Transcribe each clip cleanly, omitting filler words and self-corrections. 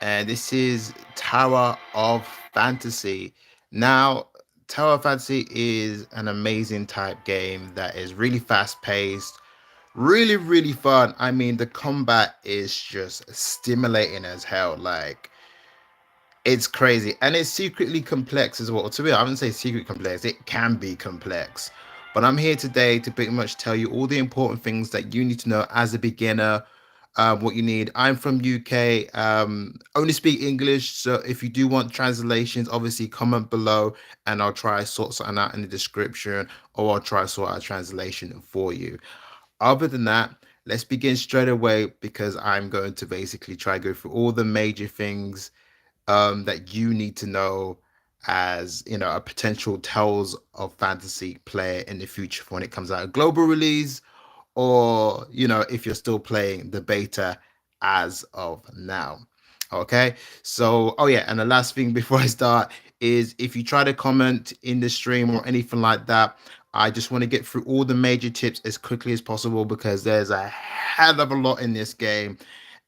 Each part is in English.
and this is Tower of Fantasy. Now, Tower of Fantasy is an amazing type game that is really fast paced, really, really fun. I mean, the combat is just stimulating as hell. Like, it's crazy. And it's secretly complex as well. To me, I wouldn't say secret complex, it can be complex. But I'm here today to pretty much tell you all the important things that you need to know as a beginner, what you need. I'm from UK, only speak English. So if you do want translations, obviously comment below and I'll try sort something out in the description, or I'll try sort out a translation for you. Other than that, let's begin straight away because I'm going to basically try to go through all the major things that you need to know as a potential Tales of Fantasy player in the future for when it comes out a global release, or if you're still playing the beta as of now. Okay, so oh yeah, and the last thing before I start is if you try to comment in the stream or anything like that, I just want to get through all the major tips as quickly as possible because there's a hell of a lot in this game.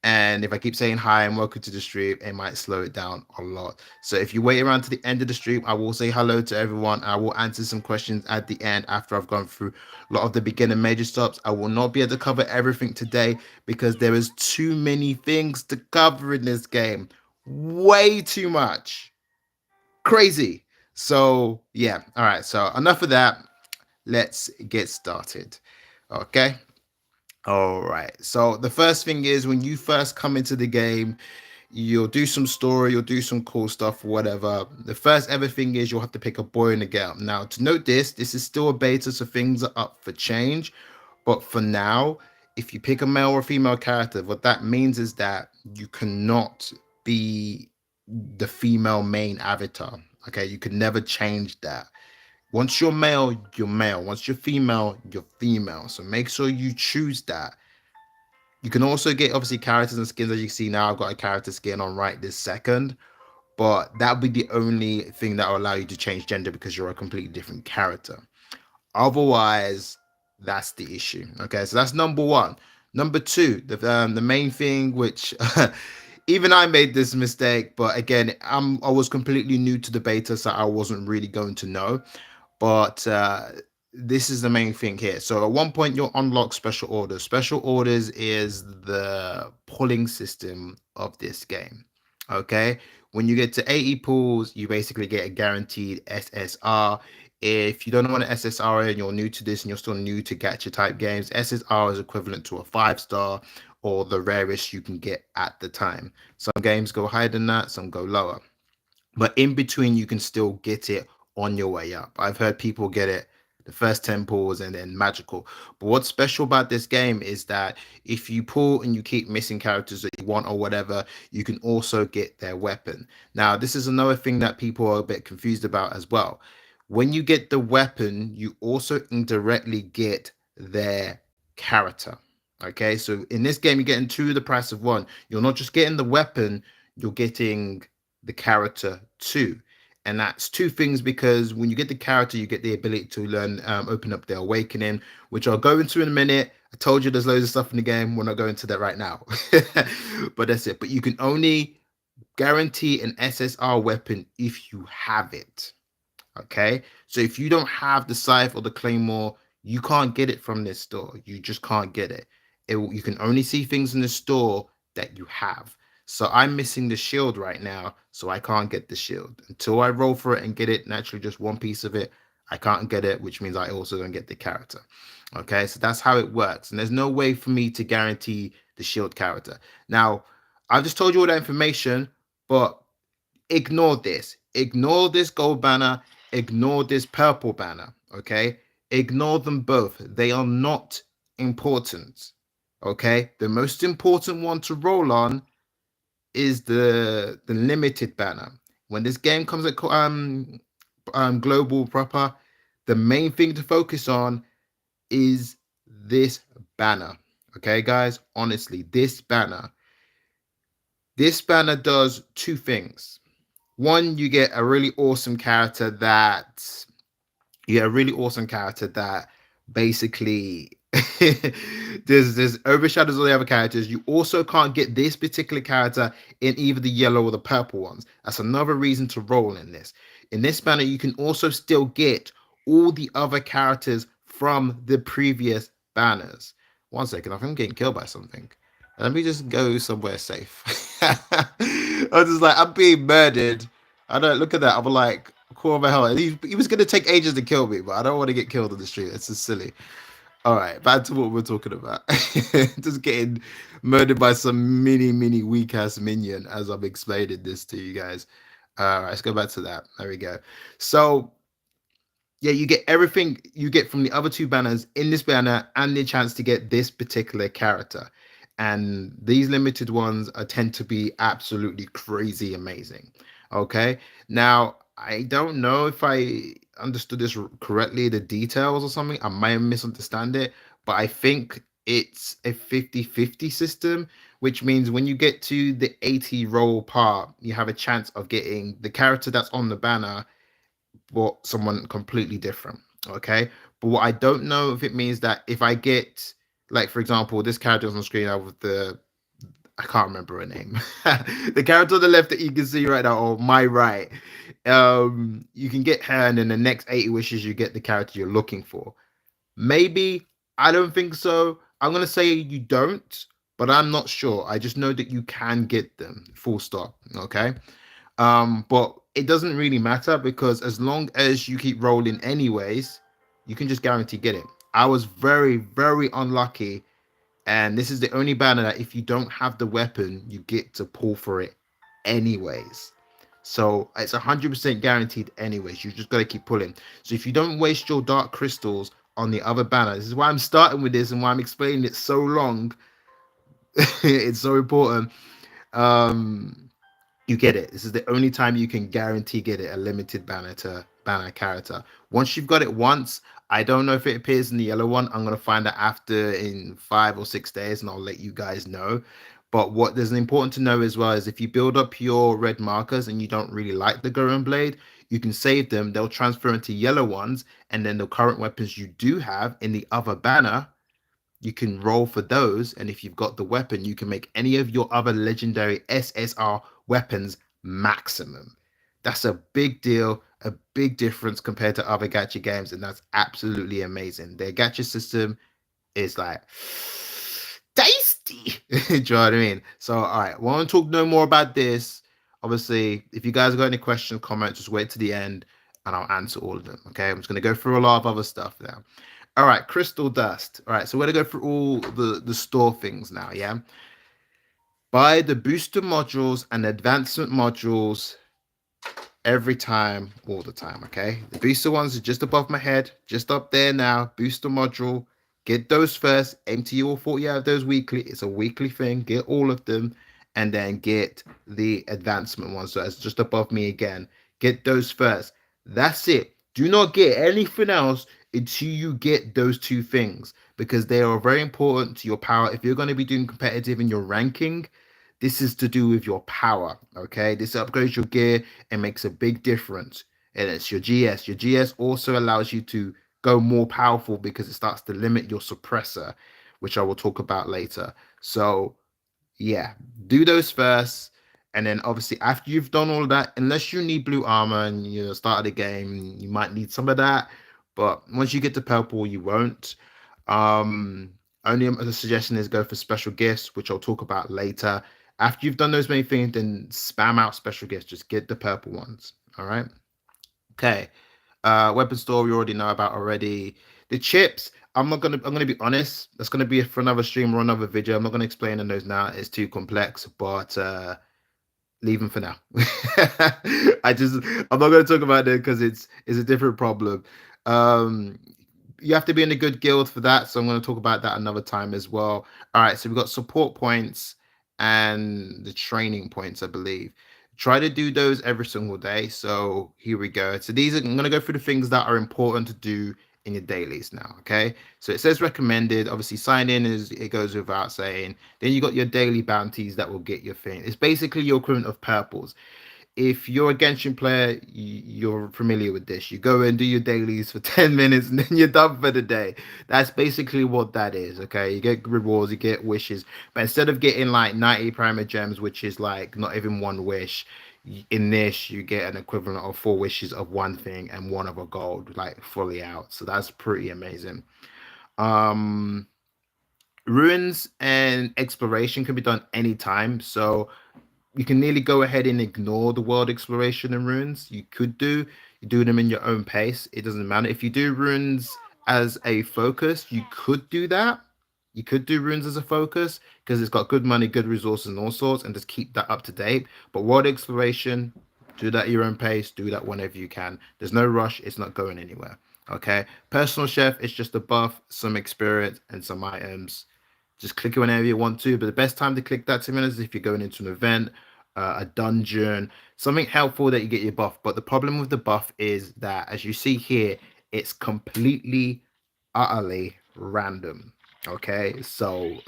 And if I keep saying hi and welcome to the stream, it might slow it down a lot. So if you wait around to the end of the stream, I will say hello to everyone. I will answer some questions at the end after I've gone through a lot of the beginner major stops. I will not be able to cover everything today because there is too many things to cover in this game. Way too much. Crazy. So yeah. All right. So enough of that. Let's get started. Okay. All right. So the first thing is when you first come into the game, you'll do some story, you'll do some cool stuff, whatever. The first ever thing is you'll have to pick a boy and a girl. Now, to note this is still a beta, so things are up for change. But for now, if you pick a male or female character, what that means is that you cannot be the female main avatar. Okay, you can never change that. Once you're male, you're male. Once you're female, you're female. So make sure you choose that. You can also get obviously characters and skins as you see now. I've got a character skin on right this second, but that would be the only thing that will allow you to change gender because you're a completely different character. Otherwise, that's the issue. Okay, so that's number one. Number two, the main thing which even I made this mistake, but again, I was completely new to the beta, so I wasn't really going to know. But this is the main thing here. So at one point, you'll unlock special orders. Special orders is the pulling system of this game. Okay. When you get to 80 pulls, you basically get a guaranteed SSR. If you don't know what an SSR is and you're new to this and you're still new to gacha type games, SSR is equivalent to a 5 star or the rarest you can get at the time. Some games go higher than that, some go lower. But in between, you can still get it on your way up. I've heard people get it the first 10 pulls and then magical. But what's special about this game is that if you pull and you keep missing characters that you want or whatever, you can also get their weapon. Now, this is another thing that people are a bit confused about as well. When you get the weapon, you also indirectly get their character. Okay, so in this game, you're getting two of the price of one. You're not just getting the weapon, you're getting the character too. And that's two things because when you get the character, you get the ability to learn, open up the awakening, which I'll go into in a minute. I told you there's loads of stuff in the game. We're not going to that right now, but that's it. But you can only guarantee an SSR weapon if you have it. Okay, so if you don't have the scythe or the claymore, you can't get it from this store. You just can't get it. You can only see things in the store that you have. So I'm missing the shield right now, so I can't get the shield until I roll for it and get it. Naturally, just one piece of it, I can't get it, which means I also don't get the character. Okay, so that's how it works, and there's no way for me to guarantee the shield character. Now, I've just told you all that information, but ignore this. Ignore this gold banner. Ignore this purple banner. Okay. Ignore them both. They are not important. Okay. The most important one to roll on is the limited banner. When this game comes at global proper, the main thing to focus on is this banner. Okay, guys. Honestly, this banner. This banner does two things. One, you get a really awesome character that basically There's overshadows all the other characters. You also can't get this particular character in either the yellow or the purple ones. That's another reason to roll in this. In this banner, you can also still get all the other characters from the previous banners. One second, I think I'm getting killed by something. Let me just go somewhere safe. I was just like, I'm being murdered. I don't look at that. I'm like, cool, my hell. He was gonna take ages to kill me, but I don't want to get killed on the street. It's just silly. All right, back to what we're talking about. Just getting murdered by some mini weak ass minion as I'm explaining this to you guys. All right, let's go back to that. There we go. So yeah, you get everything you get from the other two banners in this banner and the chance to get this particular character. And these limited ones are, tend to be absolutely crazy amazing. Okay. Now, I don't know if I understood this correctly, the details or something. I might misunderstand it, but I think it's a 50-50 system, which means when you get to the 80 roll part, you have a chance of getting the character that's on the banner but someone completely different. Okay. But what I don't know if it means that if I get, like, for example, this character on the screen out with the, I can't remember her name. The character on the left that you can see right now, or my right, you can get her, and in the next 80 wishes, you get the character you're looking for. Maybe, I don't think so. I'm gonna say you don't, but I'm not sure. I just know that you can get them, full stop. Okay. But it doesn't really matter because as long as you keep rolling anyways, you can just guarantee get it. I was very unlucky, and this is the only banner that if you don't have the weapon, you get to pull for it anyways. So it's 100% guaranteed anyways. You just got to keep pulling. So if you don't waste your dark crystals on the other banner, this is why I'm starting with this and why I'm explaining it so long. It's so important. Um, you get it. This is the only time you can guarantee get it, a limited banner to banner character. Once you've got it once, I don't know if it appears in the yellow one. I'm gonna find out after in 5 or 6 days, and I'll let you guys know. But what is important to know as well is if you build up your red markers and you don't really like the Gurren Blade, you can save them. They'll transfer into yellow ones, and then the current weapons you do have in the other banner you can roll for those, and if you've got the weapon, you can make any of your other legendary SSR weapons maximum. That's a big deal, a big difference compared to other gacha games, and that's absolutely amazing. Their gacha system is like tasty. Do you know what I mean? So, all right, we won't talk no more about this. Obviously, if you guys got any questions, comments, just wait to the end and I'll answer all of them. Okay, I'm just gonna go through a lot of other stuff now. All right, crystal dust. All right, so we're gonna go through all the store things now. Yeah, buy the booster modules and advancement modules every time, all the time. Okay, the booster ones are just above my head, just up there now. Booster module, get those first. Aim to you all 40 out of those weekly. It's a weekly thing. Get all of them, and then get the advancement ones. So that's just above me again. Get those first. That's it. Do not get anything else until you get those two things because they are very important to your power. If you're going to be doing competitive in your ranking, this is to do with your power. Okay, this upgrades your gear and makes a big difference. And it's your GS. Your GS also allows you to go more powerful because it starts to limit your suppressor, which I will talk about later. So yeah, do those first. And then obviously after you've done all of that, unless you need blue armor and you know start of the game, you might need some of that. But once you get to purple, you won't. Um, only other suggestion is go for special gifts, which I'll talk about later. After you've done those many things, then spam out special gifts. Just get the purple ones. All right. Okay. Weapon store we already know about already. The chips, I'm gonna be honest. That's gonna be for another stream or another video. I'm not gonna explain on those now. It's too complex, but leave them for now. I'm not gonna talk about it because it's a different problem. Um you have to be in a good guild for that, so I'm going to talk about that another time as well. All right, so we've got support points and the training points, I believe. Try to do those every single day. So here we go. So these are, I'm going to go through the things that are important to do in your dailies now. Okay, so it says recommended. Obviously, sign in is it goes without saying. Then you got your daily bounties that will get your thing. It's basically your equivalent of purples. if you're a Genshin player, you're familiar with this. You go and do your dailies for 10 minutes and then you're done for the day. That's basically what that is, okay? You get rewards, you get wishes. But instead of getting like 90 primer gems, which is like not even one wish, in this you get an equivalent of four wishes of one thing and one of a gold, like fully out. So that's pretty amazing. Um Ruins and exploration can be done anytime. So you can nearly go ahead and ignore the world exploration and runes. You do them in your own pace. It doesn't matter if you do runes as a focus. You could do that. You could do runes as a focus because it's got good money, good resources, and all sorts, and just keep that up to date. But world exploration, do that at your own pace. Do that whenever you can. There's no rush. It's not going anywhere. Okay. Personal chef is just a buff, some experience, and some items. Just click it whenever you want to, but the best time to click that, to be honest, is if you're going into an event, a dungeon, something helpful that you get your buff. But the problem with the buff is that, as you see here, it's completely, utterly random. Okay, so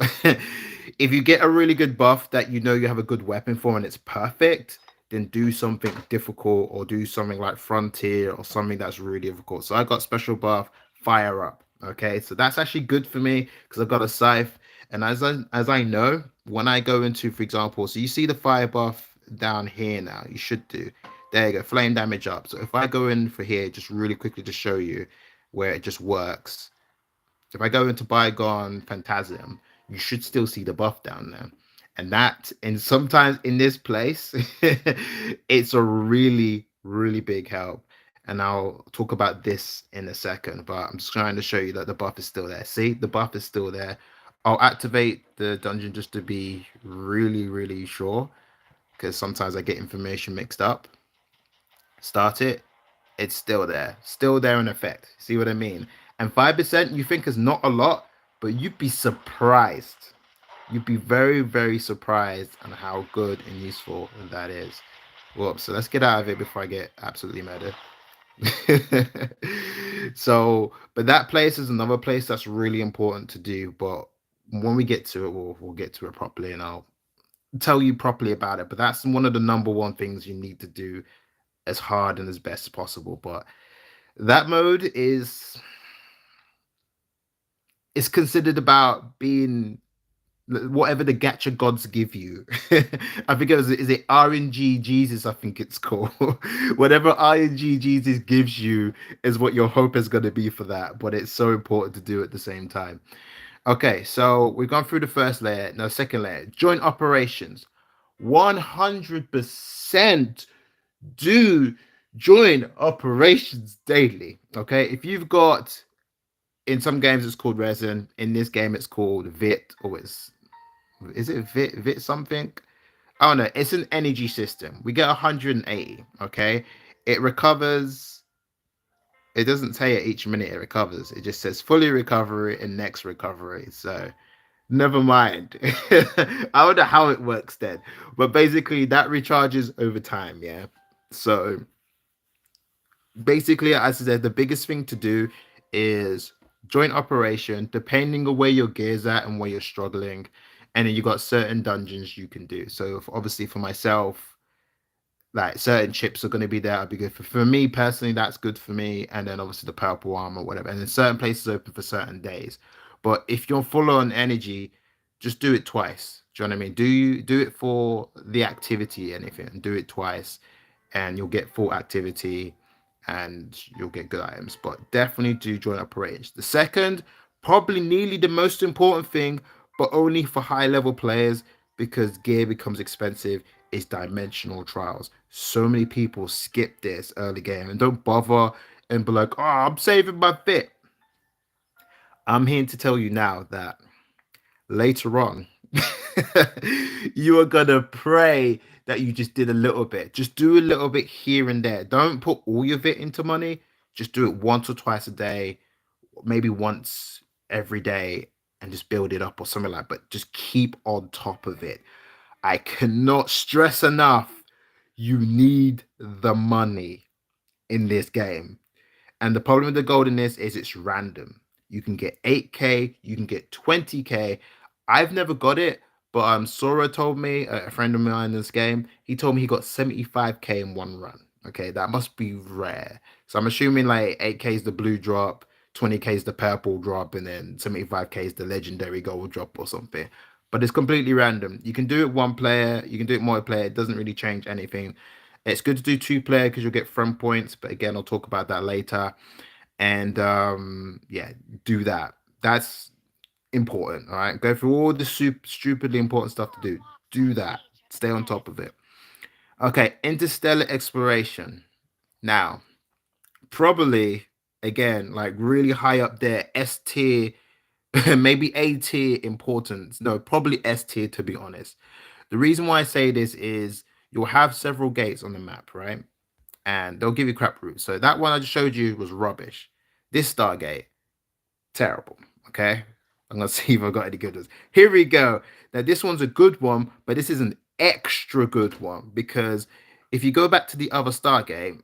if you get a really good buff that you know you have a good weapon for and it's perfect, then do something difficult or do something like Frontier or something that's really difficult. So I got special buff, Fire Up. Okay, so that's actually good for me because I've got a scythe. And as I know, when I go into, for example, so you see the fire buff down here now, you should do. There you go, flame damage up. So if I go in for here, just really quickly to show you where it just works. If I go into Bygone Phantasm, you should still see the buff down there. And that, and sometimes in this place, it's a really, really big help. And I'll talk about this in a second, but I'm just trying to show you that the buff is still there. See, the buff is still there. I'll activate the dungeon just to be really, really sure, because sometimes I get information mixed up. Start it, it's still there in effect. See what I mean? And 5% you think is not a lot, but you'd be surprised. You'd be very, very surprised on how good and useful that is. Whoops, so let's get out of it before I get absolutely murdered. So, but that place is another place that's really important to do. But when we get to it, we'll get to it properly, and I'll tell you properly about it. But that's one of the number one things you need to do as hard and as best as possible. But that mode is considered about being whatever the gacha gods give you. I think it was, is it RNG Jesus? I think it's called. Whatever RNG Jesus gives you is what your hope is going to be for that. But it's so important to do at the same time. Okay, so we've gone through the first layer. Now, second layer, joint operations. 100% do join operations daily. Okay, if you've got, in some games it's called resin, in this game it's called vit, or it's, is it vit something? Oh no, it's an energy system. We get 180. Okay, it recovers. It doesn't say at each minute it recovers. It just says fully recovery and next recovery. So never mind. I wonder how it works then. But basically that recharges over time. Yeah. So basically, as I said, the biggest thing to do is joint operation, depending on where your gear's at and where you're struggling. And then you got certain dungeons you can do. So obviously for myself, like certain chips are going to be there. I'll be good for me personally. That's good for me. And then obviously the purple armor, whatever. And then certain places open for certain days. But if you're full on energy, just do it twice. Do you know what I mean? Do it for the activity, anything, and do it twice, and you'll get full activity, and you'll get good items. But definitely do join operations. The second, probably nearly the most important thing, but only for high level players because gear becomes expensive, is dimensional trials. So many people skip this early game and don't bother and be like, oh, I'm saving my fit. I'm here to tell you now that later on, you are gonna pray that you just did a little bit. Just do a little bit here and there. Don't put all your it into money. Just do it once or twice a day, maybe once every day, and just build it up or something like that. But just keep on top of it. I cannot stress enough. You need the money in this game. And the problem with the goldenness is it's random. You can get 8K, you can get 20K. I've never got it, But Sora told me, a friend of mine in this game, he told me he got 75k in one run. Okay, that must be rare. So I'm assuming like 8k is the blue drop, 20k is the purple drop, and then 75k is the legendary gold drop or something. But it's completely random. You can do it one player, you can do it multiplayer. It doesn't really change anything. It's good to do two player because you'll get friend points. But again, I'll talk about that later. And yeah, do that. That's important. All right, go through all the stupidly important stuff to do. Do that. Stay on top of it. Okay, Interstellar Exploration. Now, probably again, like really high up there, S tier, maybe A tier importance. No, probably S tier to be honest. The reason why I say this is you'll have several gates on the map, right? And they'll give you crap routes. So that one I just showed you was rubbish. This Stargate, terrible. Okay. I'm gonna see if I got any good ones. Here we go. Now this one's a good one, but this is an extra good one because if you go back to the other Stargate,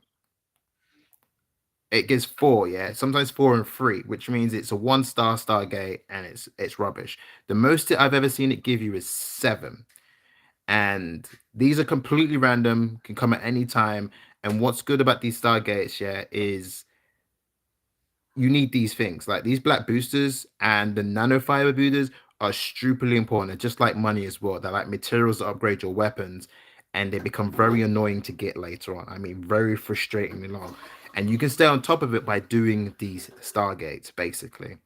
it gives four, yeah, sometimes four and three, which means it's a one-star Stargate and it's rubbish. The most I've ever seen it give you is seven, and these are completely random, can come at any time. And what's good about these Stargates, yeah, is you need these things like these black boosters and the nanofiber boosters are stupidly important. They're just like money as well. They're like materials that upgrade your weapons, and they become very annoying to get later on. I mean, very frustratingly long. And you can stay on top of it by doing these stargates, basically.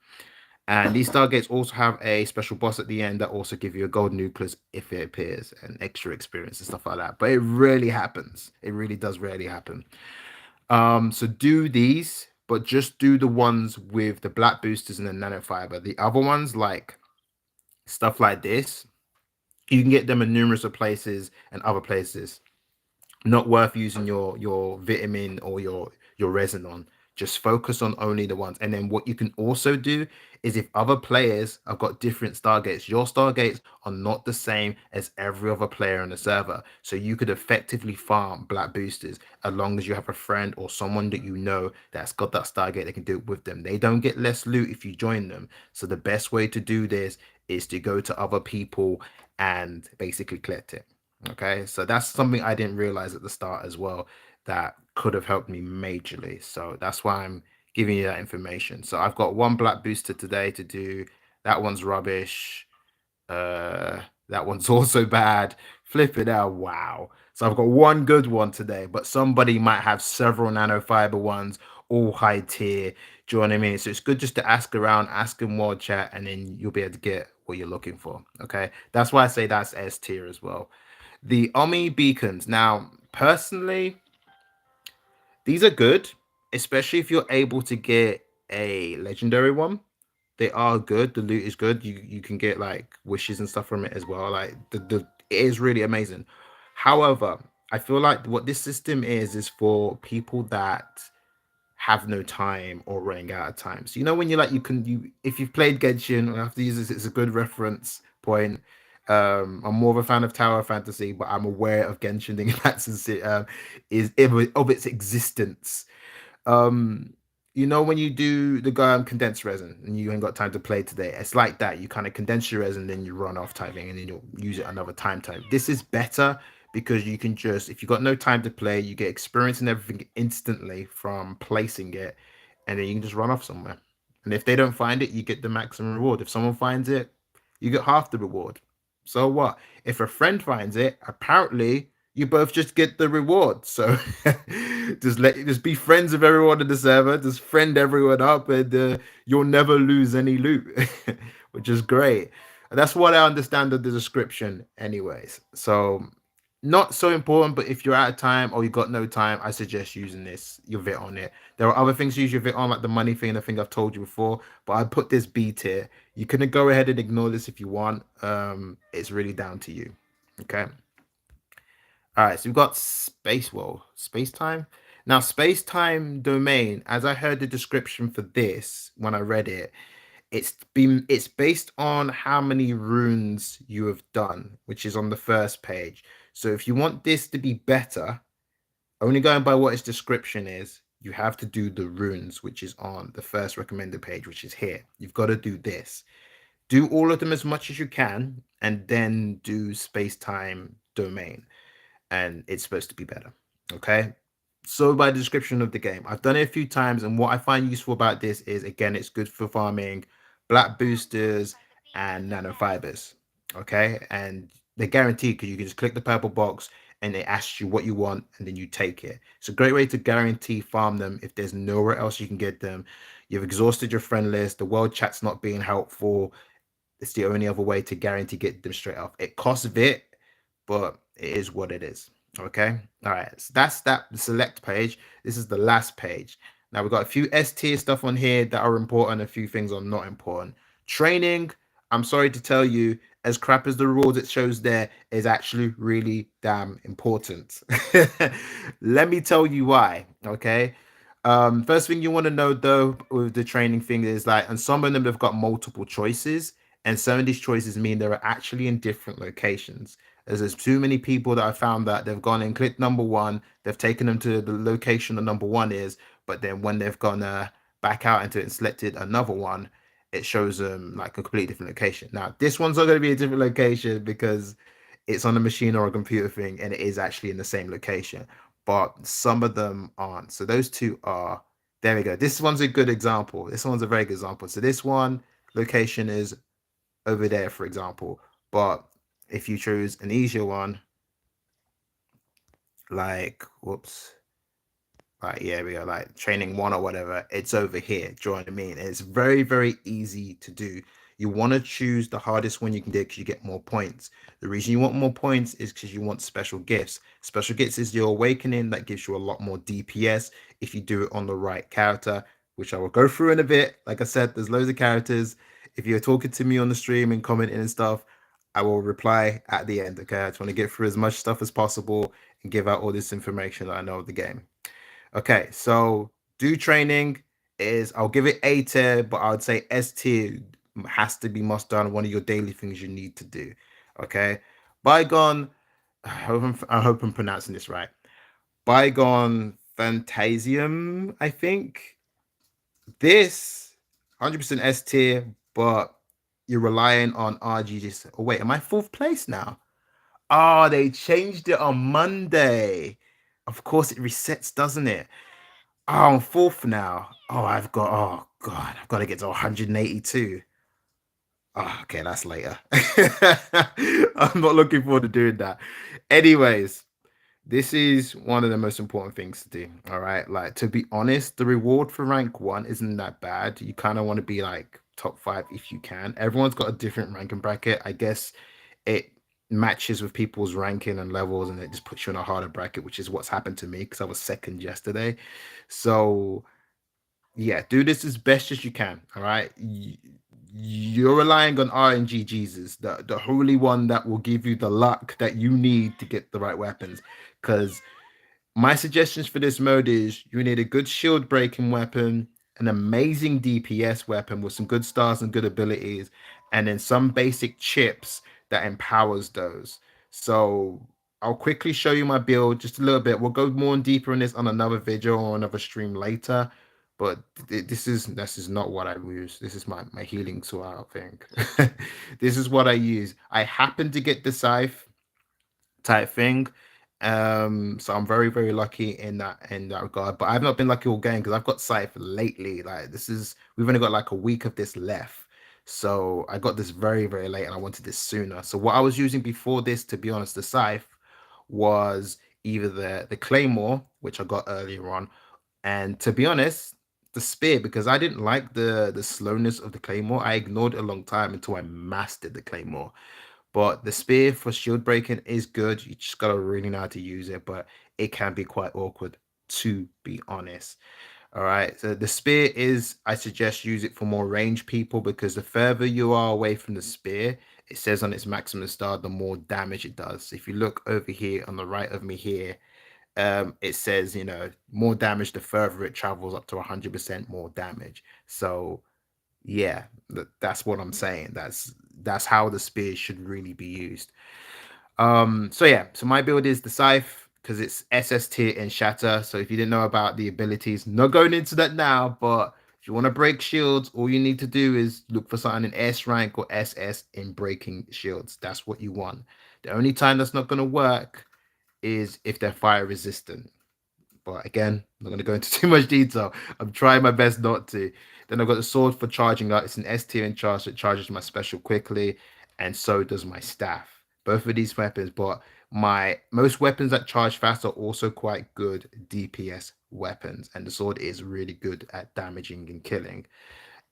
And these stargates also have a special boss at the end that also give you a gold nucleus if it appears, and extra experience and stuff like that. But it rarely happens. It really does rarely happen. So do these, but just do the ones with the black boosters and the nanofiber. The other ones, like stuff like this, you can get them in numerous of places and other places. Not worth using your vitamin or your resin on. Just focus on only the ones. And then what you can also do is if other players have got different stargates, your stargates are not the same as every other player on the server. So you could effectively farm black boosters as long as you have a friend or someone that you know that's got that stargate that can do it with them. They don't get less loot if you join them. So the best way to do this is to go to other people and basically collect it. Okay, so that's something I didn't realize at the start as well that could have helped me majorly. So that's why I'm giving you that information. So I've got one black booster today to do. That one's rubbish. Uh, that one's also bad. Flip it out. Wow. So I've got one good one today, but somebody might have several nanofiber ones, all high tier. Do you know what I mean? So it's good just to ask around, ask in more chat, and then you'll be able to get what you're looking for. Okay. That's why I say that's S tier as well. The Omi Beacons. Now, personally, these are good, especially if you're able to get a legendary one. They are good. The loot is good. You can get like wishes and stuff from it as well. Like the it is really amazing. However, I feel like what this system is for people that have no time or running out of time. So you know when you're like you if you've played Genshin, I have to use this, it's a good reference point. I'm more of a fan of Tower Fantasy, but I'm aware of Genshin in that sense, is of its existence. um you know when you do the condensed resin and you ain't got time to play today, it's like that. You kind of condense your resin, then you run off type thing, and then you'll use it another time type. This is better because you can just, if you got no time to play, you get experience and everything instantly from placing it, and then you can just run off somewhere. And if they don't find it, you get the maximum reward. If someone finds it, you get half the reward. So what if a friend finds it? Apparently you both just get the reward. So just be friends with everyone in the server, just friend everyone up, and you'll never lose any loot, which is great. And that's what I understand of the description, anyways. So not so important, but if you're out of time or you got no time, I suggest using this, your VIT on it. There are other things to use your VIT on, like the money thing, I think I've told you before, but I put this B tier. You can go ahead and ignore this if you want. It's really down to you. Okay. All right, so we've got space time. Now, space time domain, as I heard the description for this when I read it, it's based on how many runes you have done, which is on the first page. So if you want this to be better, only going by what its description is, you have to do the runes, which is on the first recommended page, which is here. You've got to do this. Do all of them as much as you can, and then do space time domain, and it's supposed to be better. Okay. So by the description of the game, I've done it a few times, and what I find useful about this is again, it's good for farming black boosters and nanofibers. Okay, and they're guaranteed because you can just click the purple box and it asks you what you want, and then you take it. It's a great way to guarantee farm them if there's nowhere else you can get them. You've exhausted your friend list. The world chat's not being helpful. It's the only other way to guarantee get them straight off. It costs a bit, but it is what it is. Okay. All right. So that's that select page. This is the last page. Now we've got a few S tier stuff on here that are important, a few things are not important. Training, I'm sorry to tell you, as crap as the rules it shows there, is actually really damn important. Let me tell you why. Okay. First thing you want to know though with the training thing is like, and some of them have got multiple choices, and some of these choices mean they're actually in different locations. As there's too many people that I found that they've gone and clicked number one, they've taken them to the location the number one is, but then when they've gone back out into it and selected another one, it shows them like a completely different location. Now, this one's not going to be a different location because it's on a machine or a computer thing, and it is actually in the same location, but some of them aren't. So those two are, there we go. This one's a good example. This one's a very good example. So this one location is over there, for example. But if you choose an easier one, like, whoops, like, yeah, we are like training one or whatever, it's over here. Do you know what I mean? And it's very, very easy to do. You want to choose the hardest one you can get because you get more points. The reason you want more points is because you want special gifts. Special gifts is your awakening that gives you a lot more DPS if you do it on the right character, which I will go through in a bit. Like I said, there's loads of characters. If you're talking to me on the stream and commenting and stuff, I will reply at the end. Okay, I just want to get through as much stuff as possible and give out all this information that I know of the game. Okay, so do training is, I'll give it A tier, but I would say S tier has to be must done. One of your daily things you need to do. Okay, bygone. I hope I'm pronouncing this right. Bygone Phantasium. I think this 100% S tier, but you're relying on RG. Oh wait, am I fourth place now? Oh, they changed it on Monday. Of course, it resets, doesn't it? Oh, I'm fourth now. Oh God, I've got to get to 182. Oh, okay, that's later. I'm not looking forward to doing that. Anyways, this is one of the most important things to do. All right. Like, to be honest, the reward for rank one isn't that bad. You kind of want to be like top five if you can. Everyone's got a different ranking bracket. I guess it matches with people's ranking and levels, and it just puts you in a harder bracket, which is what's happened to me because I was second yesterday. So yeah, do this as best as you can. All right. You're relying on RNG Jesus, the holy one that will give you the luck that you need to get the right weapons. Because my suggestions for this mode is you need a good shield breaking weapon, an amazing DPS weapon with some good stars and good abilities, and then some basic chips that empowers those. So I'll quickly show you my build just a little bit. We'll go more deeper in this on another video or another stream later. But this is not what I use. This is my healing sword thing. This is what I use. I happen to get the scythe type thing. So I'm very, very lucky in that regard. But I've not been lucky all game because I've got Scythe lately. Like this is we've only got like a week of this left. So I got this very, very late and I wanted this sooner. So what I was using before this, to be honest, the Scythe was either the Claymore, which I got earlier on, and to be honest, the spear, because I didn't like the slowness of the Claymore. I ignored it a long time until I mastered the Claymore. But the spear for shield breaking is good. You just gotta really know how to use it, but it can be quite awkward to be honest. All right. So the spear is, I suggest use it for more range people because the further you are away from the spear, it says on its maximum star, the more damage it does. If you look over here on the right of me here, it says, more damage the further it travels up to 100% more damage. So yeah, that's what I'm saying. That's how the spear should really be used. So yeah, so my build is the scythe because it's SS tier and shatter. So if you didn't know about the abilities, not going into that now, but If you want to break shields, all you need to do is look for something in S rank or SS in breaking shields. That's what you want. The only time that's not going to work is if they're fire resistant. But again, I'm not going to go into too much detail. I'm trying my best not to. Then I've got the sword for charging up. It's an S tier in charge, so it charges my special quickly, and so does my staff. Both of these weapons, but my most weapons that charge fast are also quite good DPS weapons, and the sword is really good at damaging and killing.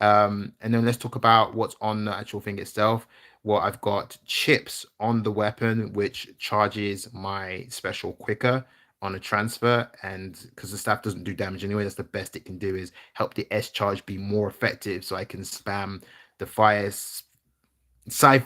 And then let's talk about what's on the actual thing itself. Well, I've got chips on the weapon, which charges my special quicker on a transfer. And because the staff doesn't do damage anyway, that's the best it can do is help the S charge be more effective. So I can spam the fire sci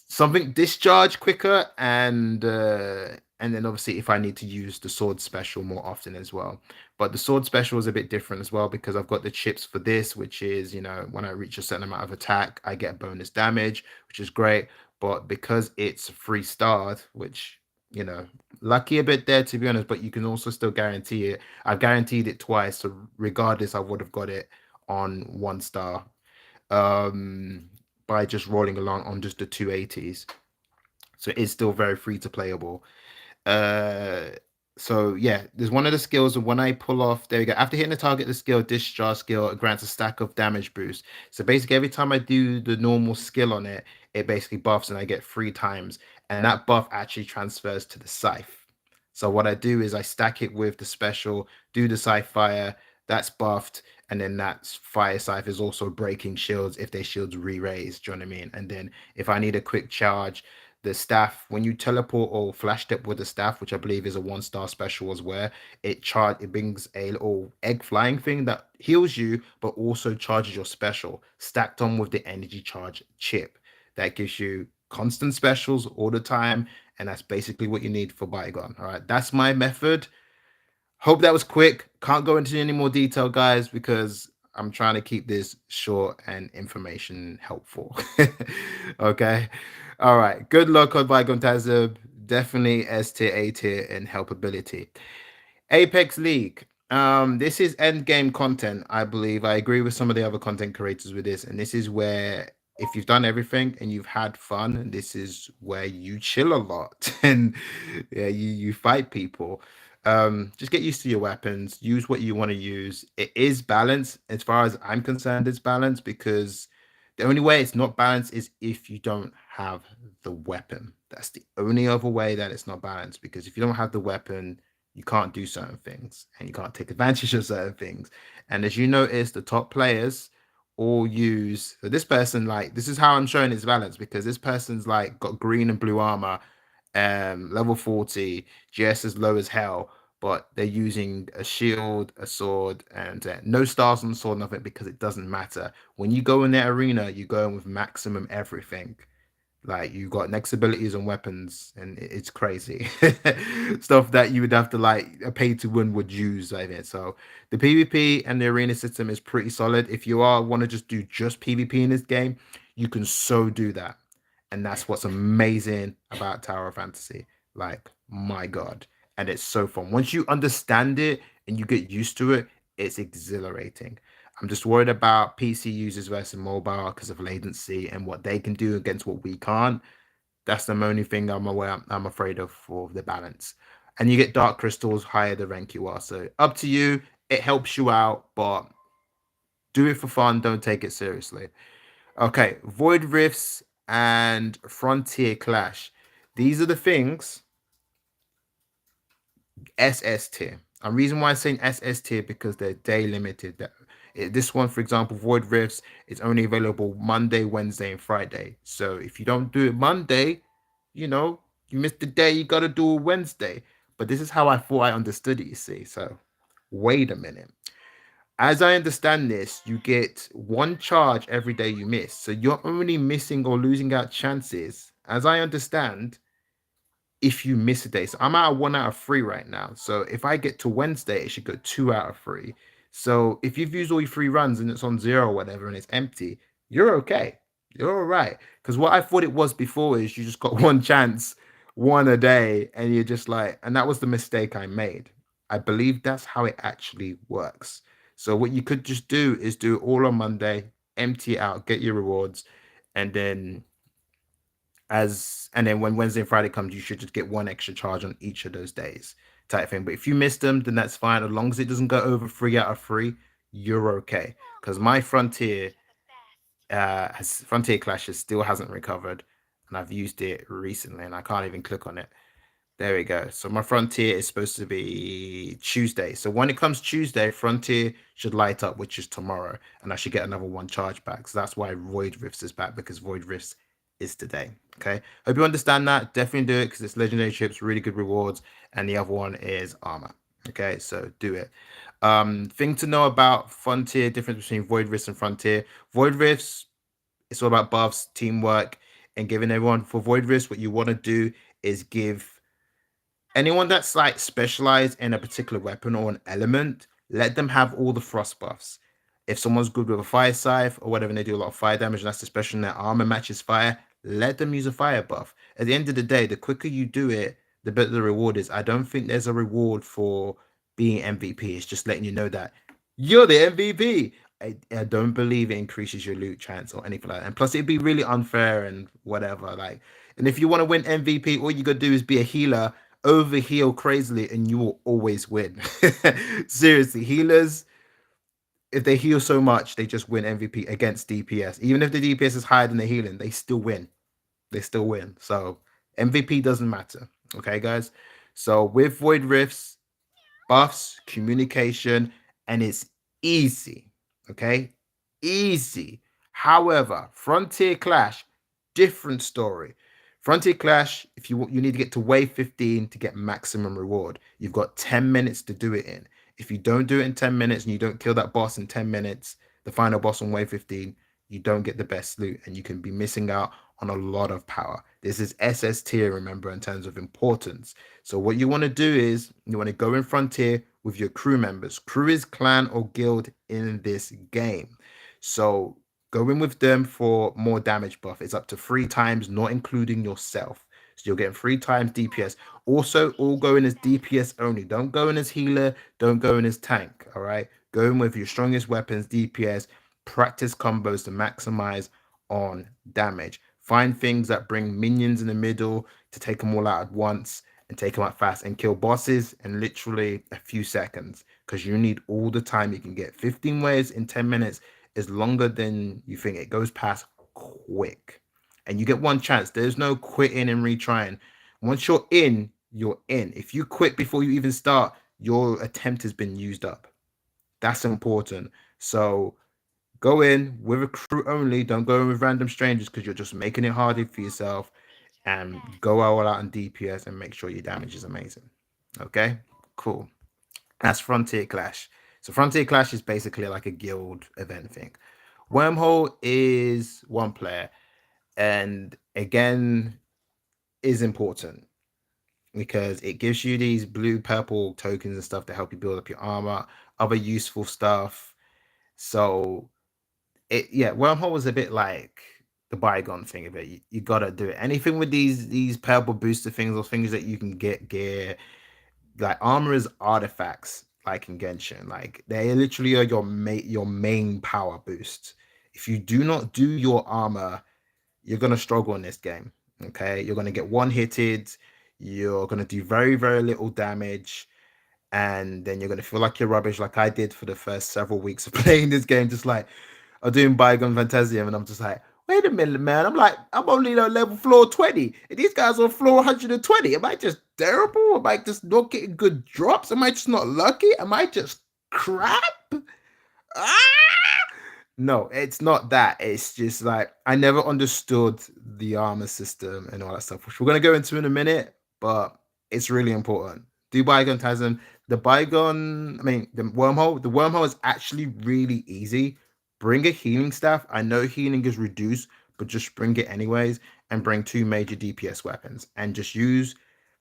something discharge quicker and then obviously if I need to use the sword special more often as well. But the sword special is a bit different as well because I've got the chips for this, which is, when I reach a certain amount of attack, I get bonus damage, which is great. But because it's free start, which, you know, lucky a bit there to be honest, but you can also still guarantee it. I've guaranteed it twice, so regardless, I would have got it on 1 star um, by just rolling along on just the 280s. So it's still very free to playable. Uh, so yeah, there's one of the skills, and when I pull off, there we go. After hitting the target, the skill discharge skill it grants a stack of damage boost. So basically, every time I do the normal skill on it, it basically buffs, and I get 3 times, and that buff actually transfers to the scythe. So what I do is I stack it with the special, do the scythe fire, that's buffed, and then that fire scythe is also breaking shields if their shields re-raised. Do you know what I mean? And then if I need a quick charge, the staff when you teleport or flash step with the staff, which I believe is a 1 star special as well, it brings a little egg flying thing that heals you but also charges your special stacked on with the energy charge chip that gives you constant specials all the time, and that's basically what you need for Bygone. All right, that's my method. Hope that was quick. Can't go into any more detail, guys, because I'm trying to keep this short and information helpful. Okay. All right. Good luck on Bygone Tazib. Definitely S tier, A tier, and helpability. Apex League. This is end game content, I believe. I agree with some of the other content creators with this, and this is where if you've done everything and you've had fun, this is where you chill a lot and yeah, you fight people. Just get used to your weapons, use what you want to use. It is balanced as far as I'm concerned, it's balanced because the only way it's not balanced is if you don't have the weapon. That's the only other way that it's not balanced because if you don't have the weapon, you can't do certain things and you can't take advantage of certain things. And as you notice, the top players all use so this person, like this is how I'm showing its balance because this person's like got green and blue armor, level 40, GS as low as hell, but they're using a shield, a sword, and no stars on the sword, nothing because it doesn't matter. When you go in that arena, you go in with maximum everything. Like you got next abilities and weapons, and it's crazy stuff that you would have to like a pay to win would use. I think so. The PvP and the arena system is pretty solid. If you are want to just do just PvP in this game, you can so do that, and that's what's amazing about Tower of Fantasy. Like my god, and it's so fun once you understand it and you get used to it. It's exhilarating. I'm just worried about PC users versus mobile because of latency and what they can do against what we can't. That's the only thing I'm afraid of for the balance. And you get dark crystals higher the rank you are. So up to you. It helps you out, but do it for fun. Don't take it seriously. Okay, Void Rifts and Frontier Clash. These are the things SS tier. And reason why I'm saying SS tier because they're day limited. This one, for example, Void Rifts is only available Monday, Wednesday, and Friday. So if you don't do it Monday, you know, you missed the day, you gotta do it Wednesday. But this is how I thought I understood it, you see. So wait a minute. As I understand this, you get 1 charge every day you miss. So you're only missing or losing out chances, as I understand, if you miss a day. So I'm at a 1 out of 3 right now. So if I get to Wednesday, it should go 2 out of 3. So if you've used all your 3 runs and it's on 0 or whatever and it's empty, you're okay. You're all right. Because what I thought it was before is you just got 1 chance, 1 a day, and you're just like, and that was the mistake I made. I believe that's how it actually works. So what you could just do is do it all on Monday, empty it out, get your rewards, and then when Wednesday and Friday comes, you should just get one extra charge on each of those days, type thing. But if you miss them, then that's fine. As long as it doesn't go over 3 out of 3, you're okay. Because my Frontier Clashes still hasn't recovered, and I've used it recently, and I can't even click on it. There we go. So my Frontier is supposed to be Tuesday. So when it comes Tuesday, Frontier should light up, which is tomorrow, and I should get another one charge back. So that's why Void Rifts is back, because Void Rifts is today. Okay. Hope you understand that. Definitely do it because it's legendary chips, really good rewards, and the other one is armor. Okay, so do it. Thing to know about Frontier, difference between Void Rifts and Frontier. Void Rifts, it's all about buffs, teamwork, and giving everyone. For Void Rifts, what you want to do is give anyone that's like specialized in a particular weapon or an element, let them have all the frost buffs. If someone's good with a fire scythe or whatever, and they do a lot of fire damage, and that's especially in their armor matches fire, let them use a fire buff. At the end of the day, the quicker you do it, the better the reward is. I don't think there's a reward for being MVP. It's just letting you know that you're the MVP. I don't believe it increases your loot chance or anything like that. And plus, it'd be really unfair and whatever. Like, and if you want to win MVP, all you gotta do is be a healer, overheal crazily, and you will always win. Seriously, healers, if they heal so much, they just win MVP against DPS. Even if the DPS is higher than the healing, they still win. They still win. So MVP doesn't matter. Okay, guys. So with Void Rifts, buffs, communication, and it's easy. Okay, easy. However, Frontier Clash, different story. Frontier Clash, if you need to get to wave 15 to get maximum reward, you've got 10 minutes to do it in. If you don't do it in 10 minutes and you don't kill that boss in 10 minutes, the final boss on wave 15, you don't get the best loot and you can be missing out on a lot of power. This is SS tier, remember, in terms of importance. So what you want to do is you want to go in Frontier with your crew members. Crew is clan or guild in this game. So go in with them for more damage buff. It's up to 3 times, not including yourself. So you're getting 3 times DPS. Also, all go in as DPS only. Don't go in as healer. Don't go in as tank. All right. Go in with your strongest weapons, DPS. Practice combos to maximize on damage. Find things that bring minions in the middle to take them all out at once and take them out fast and kill bosses in literally a few seconds because you need all the time you can get. 15 waves in 10 minutes is longer than you think. It goes past quick. And you get one chance. There's no quitting and retrying. Once you're in, you're in. If you quit before you even start, your attempt has been used up. That's important. So go in with a crew only. Don't go in with random strangers because you're just making it harder for yourself. And go all out on DPS and make sure your damage is amazing. Okay, cool. That's Frontier Clash. So Frontier Clash is basically like a guild event thing. Wormhole is one player, and again is important because it gives you these blue purple tokens and stuff to help you build up your armor, other useful stuff. So wormhole was a bit like the bygone thing of it. You gotta do it. Anything with these purple booster things or things that you can get gear, like armor is artifacts, like in Genshin. Like they literally are your main power boost. If you do not do your armor, you're gonna struggle in this game. Okay, you're gonna get one hitted. You're gonna do very very little damage and then you're gonna feel like you're rubbish, like I did for the first several weeks of playing this game. Just like I'm doing Bygone Fantasium, and I'm just like, wait a minute, man. I'm like, I'm only on level floor 20, and these guys are on floor 120. Am I just terrible? Am I just not getting good drops? Am I just not lucky? Am I just crap? Ah! No, it's not that. It's just like I never understood the armor system and all that stuff, which we're gonna go into in a minute, but it's really important. Do Bygone Tasm. The wormhole is actually really easy. Bring a healing staff. I know healing is reduced, but just bring it anyways, and bring 2 major DPS weapons, and just use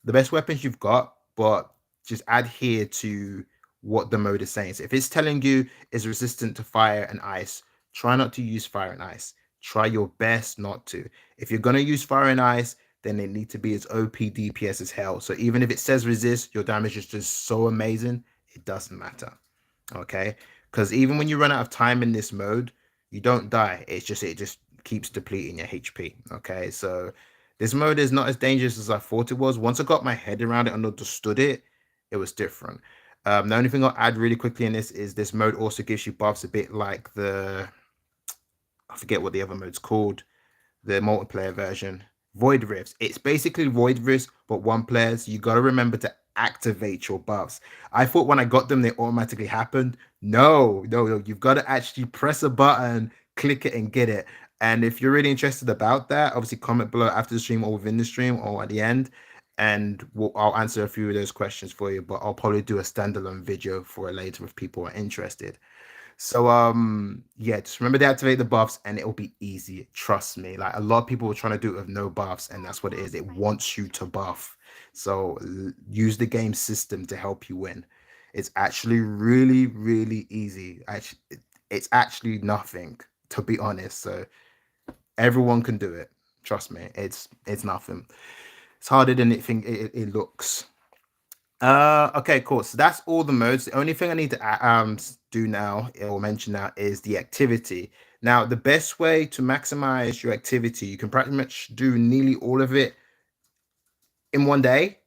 the best weapons you've got, but just adhere to what the mode is saying. So if it's telling you is resistant to fire and ice, try not to use fire and ice. Try your best not to. If you're gonna use fire and ice, then it needs to be as OP DPS as hell. So even if it says resist, your damage is just so amazing, it doesn't matter. Okay. Because even when you run out of time in this mode, you don't die. It just keeps depleting your HP. Okay, so this mode is not as dangerous as I thought it was. Once I got my head around it and understood it, it was different. The only thing I'll add really quickly in this is this mode also gives you buffs a bit like the I forget what the other mode's called, the multiplayer version. Void Rifts. It's basically Void Rifts, but one player. So you got to remember to activate your buffs. I thought when I got them, they automatically happened. No, no, no. You've got to actually press a button, click it, and get it. And if you're really interested about that, obviously comment below after the stream or within the stream or at the end. And I'll answer a few of those questions for you, but I'll probably do a standalone video for it later if people are interested. So yeah, just remember to activate the buffs and it'll be easy. Trust me. Like a lot of people are trying to do it with no buffs, and that's what it is. It wants you to buff. So use the game system to help you win. It's actually really, really easy. Actually, it's actually nothing, to be honest. So everyone can do it. Trust me. It's nothing. It's harder than it looks. Okay, cool. So that's all the modes. The only thing I need to do now or mention now is the activity. Now, the best way to maximize your activity, you can pretty much do nearly all of it in one day.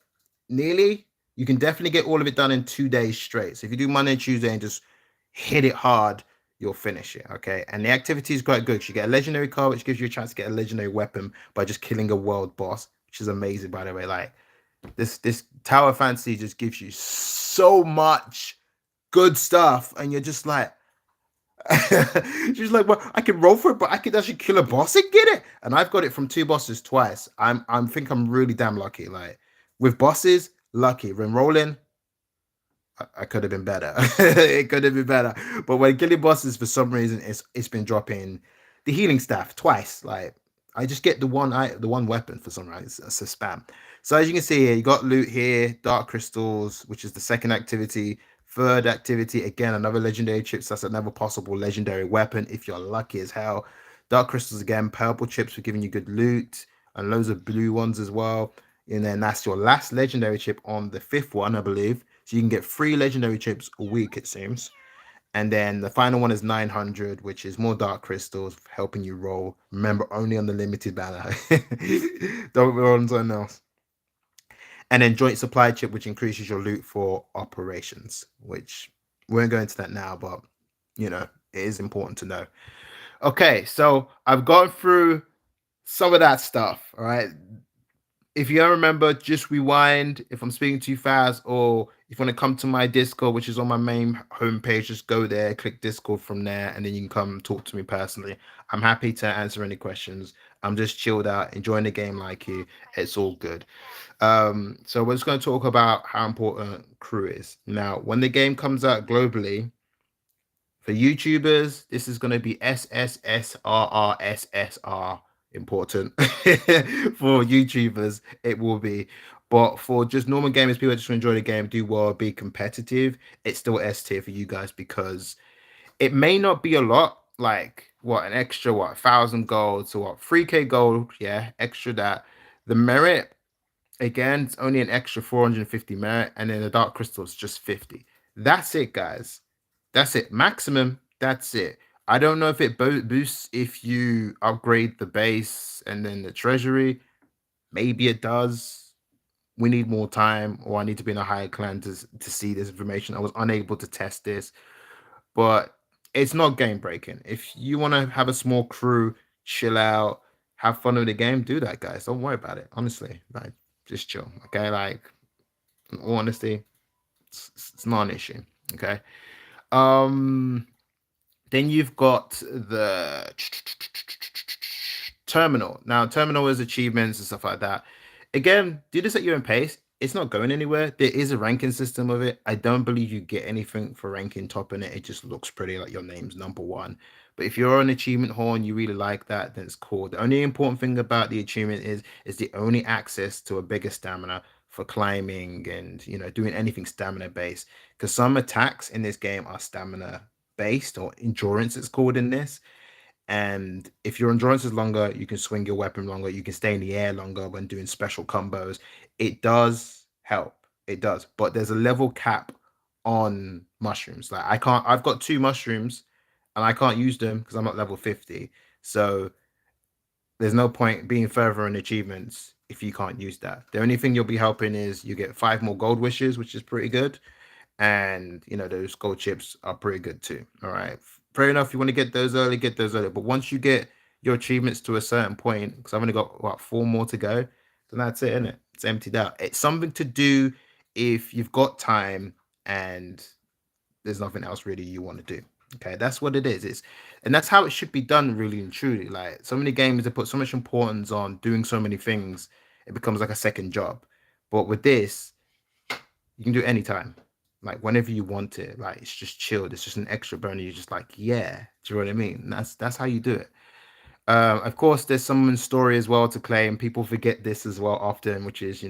Nearly, you can definitely get all of it done in 2 days straight. So if you do Monday and Tuesday and just hit it hard, you'll finish it. Okay, and the activity is quite good. You get a legendary card, which gives you a chance to get a legendary weapon by just killing a world boss, which is amazing, by the way. Like this tower fantasy just gives you so much good stuff, and you're just like, she's like, well, I can roll for it, but I could actually kill a boss and get it. And I've got it from two bosses twice. I'm think I'm really damn lucky. Like with bosses, lucky. When rolling, I could have been better. It could have been better. But when killing bosses, for some reason, it's been dropping the healing staff twice. Like I just get the one weapon for some reason. It's a spam. So as you can see here, you got loot here, dark crystals, which is the second activity. Third activity, again, another legendary chips. That's another possible legendary weapon if you're lucky as hell. Dark crystals again, purple chips for giving you good loot, and loads of blue ones as well. And then that's your last legendary chip on the fifth one, I believe. So you can get 3 legendary chips a week, it seems. And then the final one is 900, which is more dark crystals helping you roll. Remember, only on the limited banner. Don't roll on something else. And then joint supply chip, which increases your loot for operations, which we won't go into that now, but you know, it is important to know. Okay, so I've gone through some of that stuff. All right. If you don't remember, just rewind. If I'm speaking too fast, or if you want to come to my Discord, which is on my main homepage, just go there, click Discord from there, and then you can come talk to me personally. I'm happy to answer any questions. I'm just chilled out, enjoying the game like you. It's all good. So we're just going to talk about how important crew is. Now, when the game comes out globally, for YouTubers, this is going to be SSSRRSSR important. For YouTubers, it will be. But for just normal gamers, people just enjoy the game, do well, be competitive, it's still S tier for you guys because it may not be a lot, like what an extra 1,000 gold, so 3K gold, yeah, extra that. The merit again, it's only an extra 450 merit, and then the dark crystal is just 50. That's it, guys. That's it. Maximum. That's it. I don't know if it boosts if you upgrade the base and then the treasury. Maybe it does. We need more time, or I need to be in a higher clan to see this information. I was unable to test this, but it's not game breaking. If you want to have a small crew, chill out, have fun with the game, do that, guys. Don't worry about it. Honestly, like just chill. Okay, like in all honesty, it's not an issue. Okay. Um. Then you've got the terminal. Now, terminal is achievements and stuff like that. Again, do this at your own pace. It's not going anywhere. There is a ranking system of it. I don't believe you get anything for ranking top in it. It just looks pretty like your name's number one. But if you're on achievement hall and you really like that, then it's cool. The only important thing about the achievement is the only access to a bigger stamina for climbing and doing anything stamina based. Because some attacks in this game are stamina based or endurance, it's called in this. And if your endurance is longer, you can swing your weapon longer, you can stay in the air longer when doing special combos. It does help. It does. But there's a level cap on mushrooms. Like I can't. I've got two mushrooms, and I can't use them because I'm not level 50. So there's no point being further in achievements if you can't use that. The only thing you'll be helping is you get 5 more gold wishes, which is pretty good. And those gold chips are pretty good too. All right. Fair enough. You want to get those early, get those early. But once you get your achievements to a certain point, because I've only got what 4 more to go, then that's it, isn't it? It's emptied out. It's something to do if you've got time and there's nothing else really you want to do. Okay, that's what it is. And that's how it should be done, really and truly. Like so many games, they put so much importance on doing so many things, it becomes like a second job. But with this, you can do it anytime, like whenever you want it. Like it's just chilled. It's just an extra burner. You're just like, yeah. Do you know what I mean? And that's how you do it. Of course, there's someone's story as well to claim. People forget this as well often, which is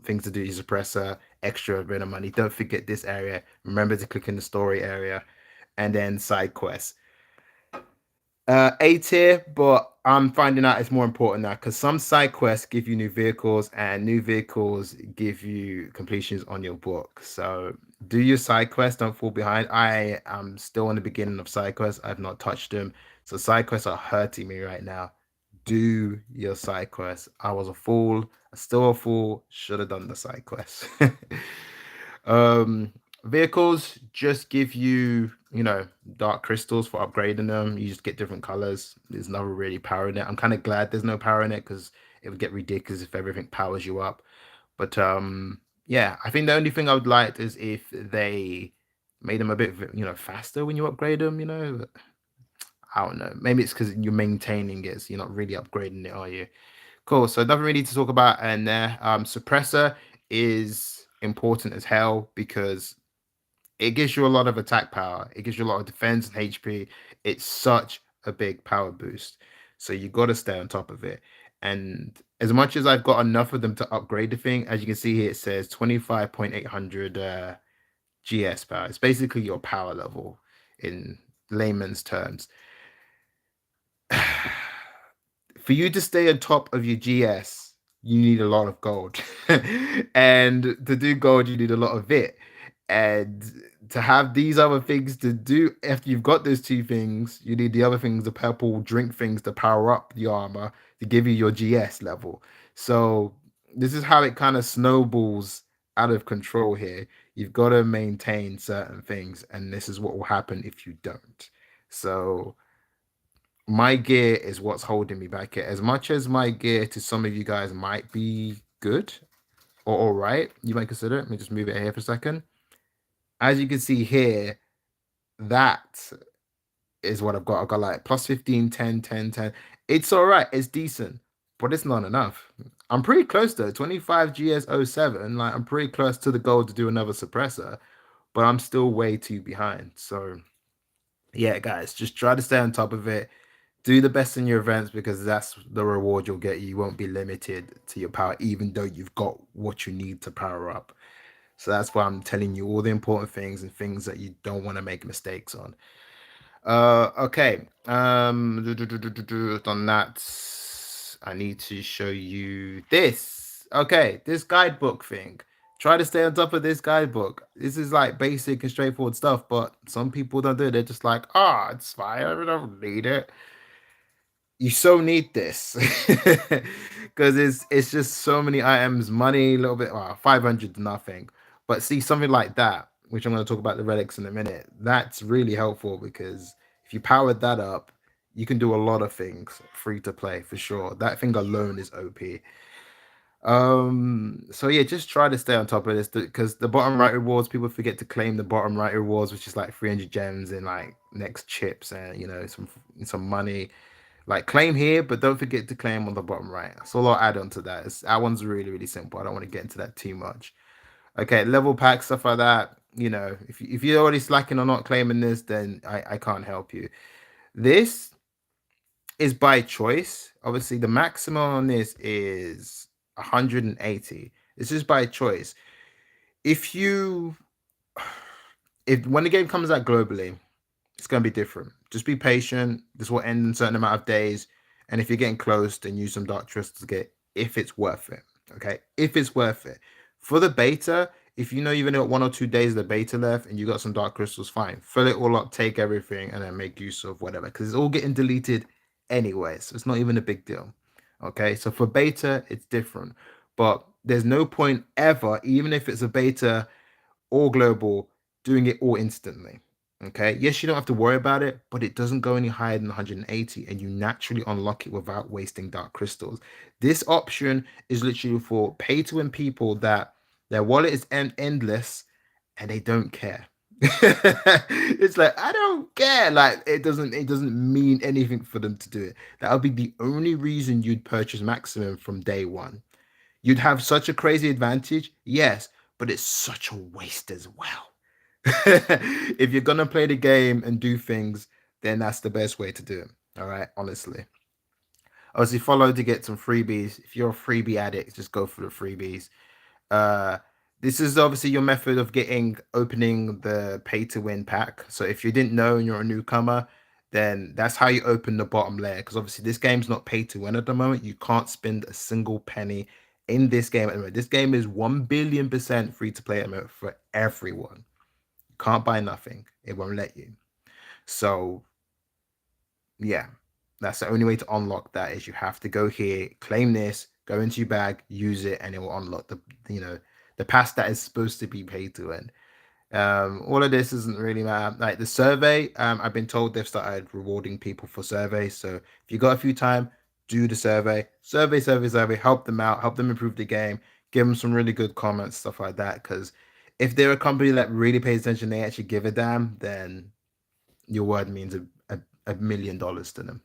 things to do. Use suppressor, extra bit of money. Don't forget this area. Remember to click in the story area, and then side quests. A tier, but I'm finding out it's more important now because some side quests give you new vehicles, and new vehicles give you completions on your book. So do your side quests, don't fall behind. I am still in the beginning of side quests. I've not touched them. So side quests are hurting me right now. Do your side quests. I was a fool. I'm still a fool. Should have done the side quests. Um, Vehicles just give you, dark crystals for upgrading them. You just get different colors. There's no really power in it. I'm kind of glad there's no power in it because it would get ridiculous if everything powers you up. But yeah, I think the only thing I would like is if they made them a bit, faster when you upgrade them. I don't know. Maybe it's because you're maintaining it, so you're not really upgrading it, are you? Cool. So nothing really to talk about in there. Suppressor is important as hell because it gives you a lot of attack power. It gives you a lot of defense and HP. It's such a big power boost. So you got to stay on top of it. And as much as I've got enough of them to upgrade the thing, as you can see here, it says 25,800 GS power. It's basically your power level in layman's terms. For you to stay on top of your GS, you need a lot of gold. And to do gold, you need a lot of it. And to have these other things to do, after you've got those two things, you need the other things, the purple drink things to power up the armor to give you your GS level. So this is how it kind of snowballs out of control here. You've got to maintain certain things, and this is what will happen if you don't. So my gear is what's holding me back here. As much as my gear to some of you guys might be good or all right, you might consider it. Let me just move it here for a second. As you can see here, that is what I've got. I've got like plus 15, 10, 10, 10. It's all right. It's decent, but it's not enough. I'm pretty close though. 25 GS07. Like I'm pretty close to the goal to do another suppressor, but I'm still way too behind. So yeah, guys, just try to stay on top of it. Do the best in your events because that's the reward you'll get. You won't be limited to your power, even though you've got what you need to power up. So that's why I'm telling you all the important things and things that you don't want to make mistakes on. Okay. On that, I need to show you this. Okay, this guidebook thing. Try to stay on top of this guidebook. This is like basic and straightforward stuff, but some people don't do it. They're just like, it's fine. I don't need it. You so need this because it's just so many items, money, a little bit, 500 nothing. But see something like that, which I'm going to talk about the relics in a minute. That's really helpful because if you powered that up, you can do a lot of things free to play for sure. That thing alone is OP. So yeah, just try to stay on top of this because the bottom right rewards, people forget to claim the bottom right rewards, which is like 300 gems and like next chips and some money. Like claim here, but don't forget to claim on the bottom right. So I'll add on to that. That one's really, really simple. I don't want to get into that too much. Okay, level pack, stuff like that. If you're already slacking or not claiming this, then I can't help you. This is by choice. Obviously, the maximum on this is 180. This is by choice. If you if when the game comes out globally, it's going to be different. Just be patient. This will end in a certain amount of days. And if you're getting close, then use some dark trust to get if it's worth it. Okay. If it's worth it. For the beta, if you know you've only got 1 or 2 days of the beta left and you got some dark crystals, fine. Fill it all up, take everything, and then make use of whatever. Because it's all getting deleted anyway. So it's not even a big deal. Okay. So for beta, it's different. But there's no point ever, even if it's a beta or global, doing it all instantly. Okay. Yes, you don't have to worry about it, but it doesn't go any higher than 180, and you naturally unlock it without wasting dark crystals. This option is literally for pay to win people that their wallet is endless and they don't care. It's like I don't care. Like it doesn't mean anything for them to do it. That would be the only reason you'd purchase maximum from day one. You'd have such a crazy advantage, yes, but it's such a waste as well. If you're gonna play the game and do things, then that's the best way to do it. All right, honestly. Obviously, follow to get some freebies. If you're a freebie addict, just go for the freebies. Uh, this is obviously your method of opening the pay to win pack. So if you didn't know and you're a newcomer, then that's how you open the bottom layer. Because obviously this game's not pay to win at the moment. You can't spend a single penny in this game at the moment. This game is 1 billion% free to play at the moment for everyone. You can't buy nothing. It won't let you. So yeah, that's the only way to unlock that is you have to go here, claim this, go into your bag, use it, and it will unlock the pass that is supposed to be paid to win. All of this isn't really matter. Like the survey, I've been told they've started rewarding people for surveys. So if you got a few time, do the survey, help them out, help them improve the game, give them some really good comments, stuff like that. Because if they're a company that really pays attention, they actually give a damn, then your word means a $1 million to them.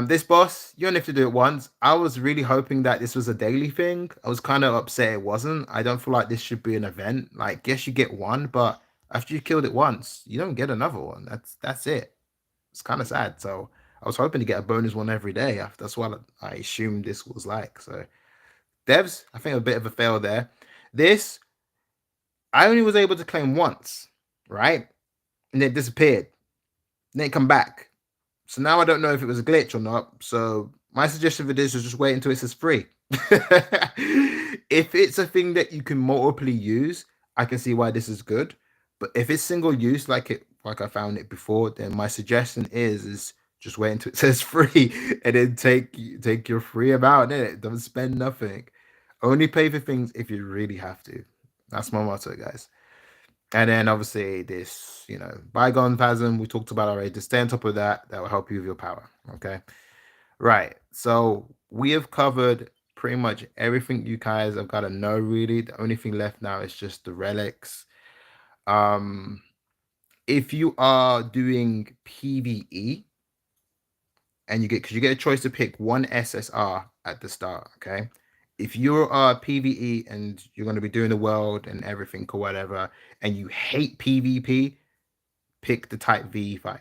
This boss, you only have to do it once. I was really hoping that this was a daily thing. I was kind of upset it wasn't. I don't feel like this should be an event. Like, yes, you get one, but after you killed it once, you don't get another one. That's it. It's kind of sad. So I was hoping to get a bonus one every day. That's what I assumed this was like. So devs, I think a bit of a fail there. This, I only was able to claim once, right? And it disappeared. And then it come back. So now I don't know if it was a glitch or not. So my suggestion for this is just wait until it says free. If it's a thing that you can multiply use, I can see why this is good. But if it's single use, like I found it before, then my suggestion is just wait until it says free and then take your free amount in it. Don't spend nothing. Only pay for things if you really have to. That's my motto, guys. And then obviously this, bygone phasm we talked about already. To stay on top of that, that will help you with your power. Okay. Right. So we have covered pretty much everything you guys have got to know, really. The only thing left now is just the relics. Um, if you are doing PvE and because you get a choice to pick one SSR at the start, okay? If you're PvE and you're going to be doing the world and everything or whatever, and you hate PvP, pick the type V5.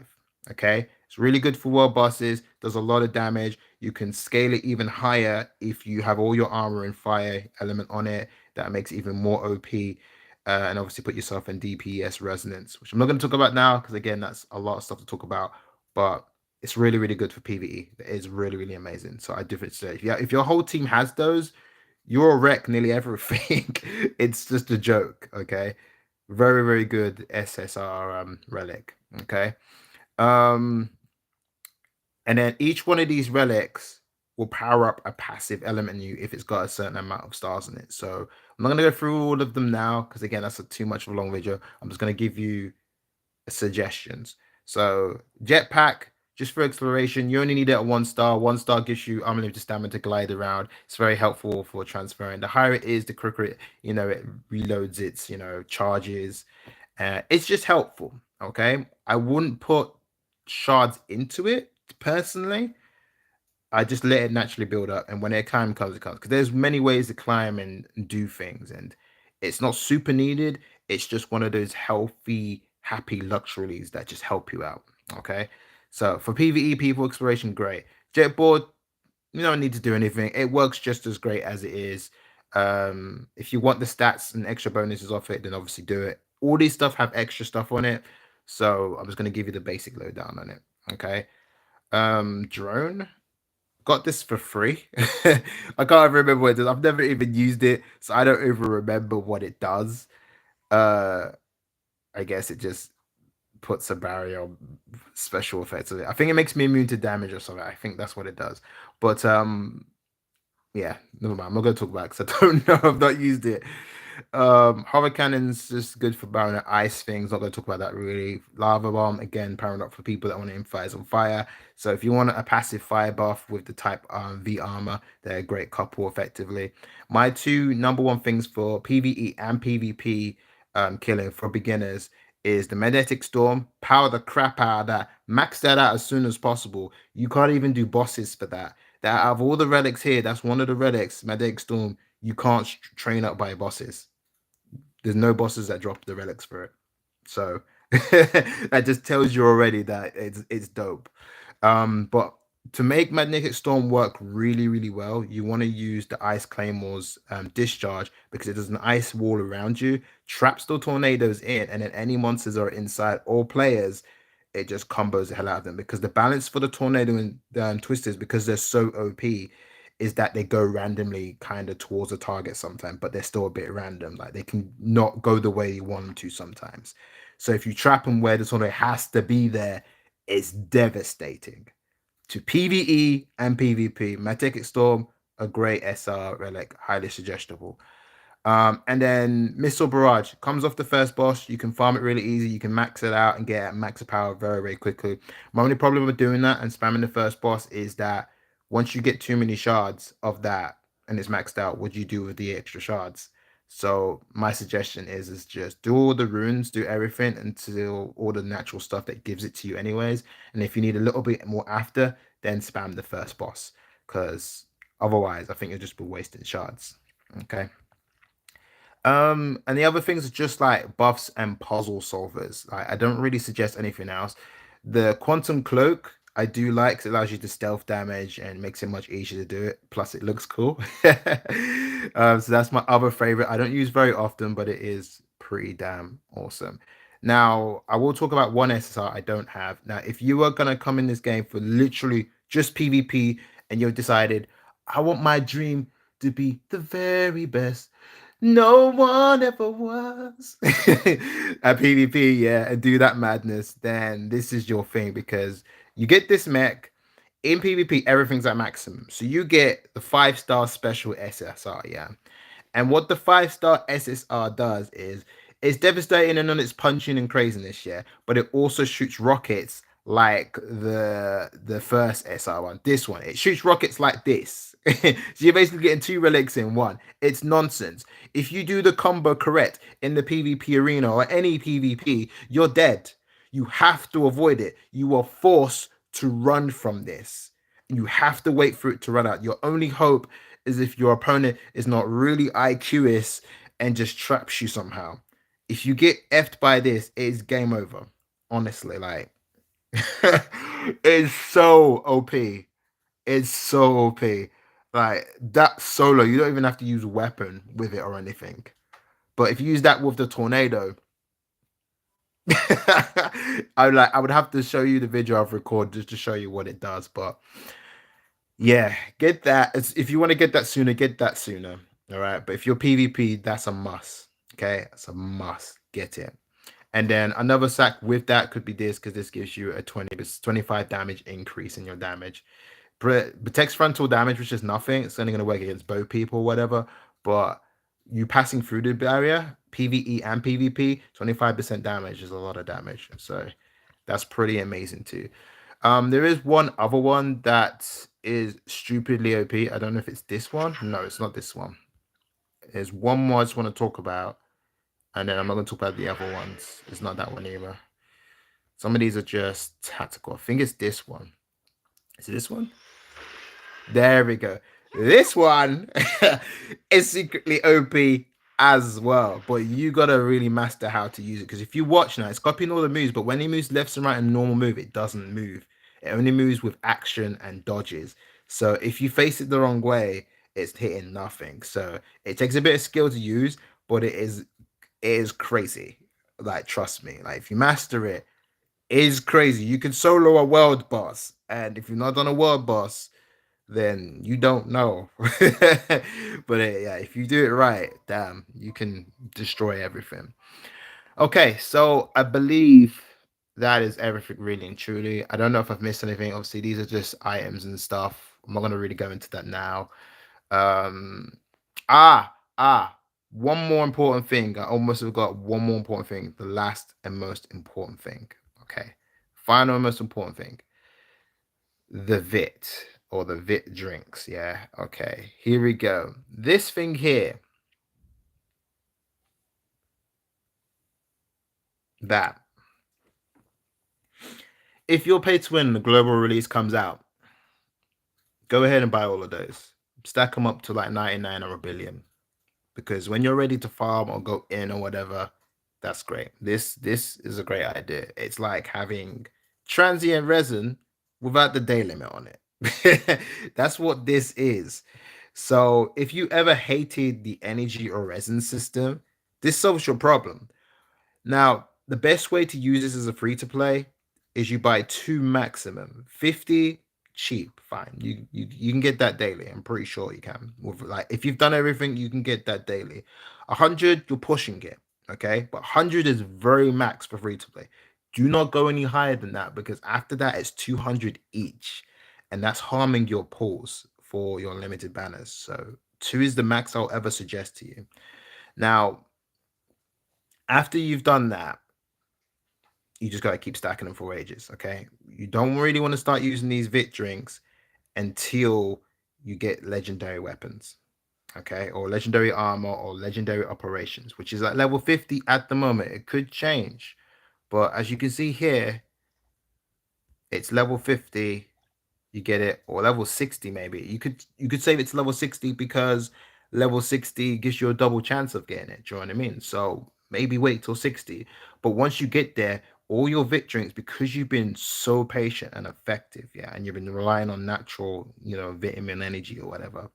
Okay, it's really good for world bosses, does a lot of damage. You can scale it even higher if you have all your armor and fire element on it. That makes it even more OP. And obviously put yourself in DPS resonance, which I'm not going to talk about now because again, that's a lot of stuff to talk about. But it's really, really good for PvE. It is really, really amazing. So I do say if your whole team has those, you'll wreck nearly everything. It's just a joke. Okay, very, very good SSR relic. Okay. Um, and then each one of these relics will power up a passive element in you if it's got a certain amount of stars in it. So I'm not gonna go through all of them now because again that's too much of a long video. I'm just gonna give you suggestions. So jetpack, just for exploration, you only need it at 1 star. 1 star gives you unlimited stamina to glide around. It's very helpful for transferring. The higher it is, the quicker it reloads its, charges. It's just helpful. Okay. I wouldn't put shards into it personally. I just let it naturally build up, and when their time comes, it comes. Because there's many ways to climb and do things, and it's not super needed. It's just one of those healthy, happy luxuries that just help you out. Okay, so for PVE people, exploration great. Jetboard, you don't need to do anything. It works just as great as it is. If you want the stats and extra bonuses off it, then obviously do it. All these stuff have extra stuff on it, so I'm just gonna give you the basic lowdown on it. Okay, drone. got this for free. I can't even remember what it does. I've never even used it, so I don't even remember what it does. Uh, I guess it just puts a barrier on special effects of it. I think it makes me immune to damage or something. I think that's what it does. But yeah, never mind. I'm not gonna talk about it because I don't know. I've not used it. Hover cannon's just good for powering up ice things. Not gonna talk about that really. Lava bomb again, powering up for people that want to emphasize on fire. So if you want a passive fire buff with the type V armor, they're a great couple effectively. My two number one things for PvE and PvP killing for beginners is the magnetic storm. Power the crap out of that. Max that out as soon as possible. You can't even do bosses for that. That out of all the relics here, that's one of the relics, magnetic storm. You can't train up by bosses. There's no bosses that drop the relics for it. So that just tells you already that it's dope. But to make Magnetic Storm work really, really well, you want to use the Ice Claymore's discharge because it does an ice wall around you, traps the tornadoes in, and then any monsters are inside or players, it just combos the hell out of them. Because the balance for the tornado and twisters, because they're so OP, is that they go randomly kind of towards a target sometimes, but they're still a bit random. Like they can not go the way you want them to sometimes. So if you trap them where the tornado has to be there, it's devastating. To PvE and PvP, Magnetic Storm, a great SR relic, highly suggestible. And then Missile Barrage comes off the first boss. You can farm it really easy. You can max it out and get max of power very, very quickly. My only problem with doing that and spamming the first boss is that once you get too many shards of that and it's maxed out, what do you do with the extra shards? So my suggestion is just do all the runes, do everything until all the natural stuff that gives it to you anyways. And if you need a little bit more after, then spam the first boss. Because otherwise I think you'll just be wasting shards. Okay. And the other things are just like buffs and puzzle solvers. Like, I don't really suggest anything else. The quantum cloak I do like 'cause it allows you to stealth damage and makes it much easier to do it. Plus, it looks cool. So that's my other favorite. I don't use very often, but it is pretty damn awesome. Now, I will talk about one SSR I don't have. Now, if you are gonna come in this game for literally just PvP and you've decided, I want my dream to be the very best no one ever was at PvP, yeah, and do that madness, then this is your thing because you get this mech in PvP, everything's at maximum. So you get the 5-star special SSR, yeah. And what the 5-star SSR does is it's devastating and on its punching and craziness, yeah. But it also shoots rockets like the first SR one. This one, it shoots rockets like this. So you're basically getting two relics in one. It's nonsense. If you do the combo correct in the PvP arena or any PvP, you're dead. You have to avoid it. You are forced to run from this. You have to wait for it to run out. Your only hope is if your opponent is not really IQist and just traps you somehow. If you get effed by this, it is game over. Honestly, like it's so OP. It's so OP. Like that solo, you don't even have to use weapon with it or anything. But if you use that with the tornado, I would have to show you the video I've recorded just to show you what it does. But yeah, get that. If you want to get that sooner, get that sooner. All right. But if you're PvP, that's a must. Okay. That's a must. Get it. And then another sack with that could be this because this gives you a 25 damage increase in your damage. Protects frontal damage, which is nothing. It's only going to work against both people or whatever. But you passing through the barrier, PvE and PvP, 25% damage is a lot of damage. So that's pretty amazing too. There is one other one that is stupidly OP. I don't know if it's this one. No, it's not this one. There's one more I just want to talk about, and then I'm not going to talk about the other ones. It's not that one either. Some of these are just tactical. I think it's this one. Is it this one? There we go. This one is secretly OP as well, but you gotta really master how to use it. Because if you watch now, it's copying all the moves, but when he moves left and right and normal move, it doesn't move. It only moves with action and dodges. So if you face it the wrong way, it's hitting nothing. So it takes a bit of skill to use, but it is crazy. Like trust me, like if you master it, it is crazy. You can solo a world boss, and if you're not on a world boss, then you don't know. But yeah, if you do it right, damn, you can destroy everything. Okay, so I believe that is everything really and truly. I don't know if I've missed anything. Obviously, these are just items and stuff. I'm not gonna really go into that now. Um, ah, one more important thing. I almost have got one more important thing. The last and most important thing. Okay, final and most important thing. The VIT or the VIT drinks. Yeah. Okay. Here we go. This thing here, that if your pay to win the global release comes out, go ahead and buy all of those. Stack them up to like 99 or a billion. Because when you're ready to farm or go in or whatever, that's great. This is a great idea. It's like having transient resin without the day limit on it. That's what this is. So if you ever hated the energy or resin system, this solves your problem. Now, the best way to use this as a free to play is you buy two maximum. 50 cheap, fine. You can get that daily. I'm pretty sure you can. With like if you've done everything, you can get that daily. 100, you're pushing it, okay? But 100 is very max for free to play. Do not go any higher than that because after that it's 200 each. And that's harming your pulls for your limited banners. So 2 is the max I'll ever suggest to you. Now, after you've done that, you just gotta keep stacking them for ages. Okay, you don't really want to start using these vit drinks until you get legendary weapons. Okay, or legendary armor or legendary operations, which is at level 50 at the moment. It could change, but as you can see here, it's level 50, you get it, or level 60 maybe. You could save it to level 60 because level 60 gives you a double chance of getting it. Do you know what I mean? So maybe wait till 60. But once you get there, all your victories, because you've been so patient and effective, yeah, and you've been relying on natural, vitamin energy or whatever,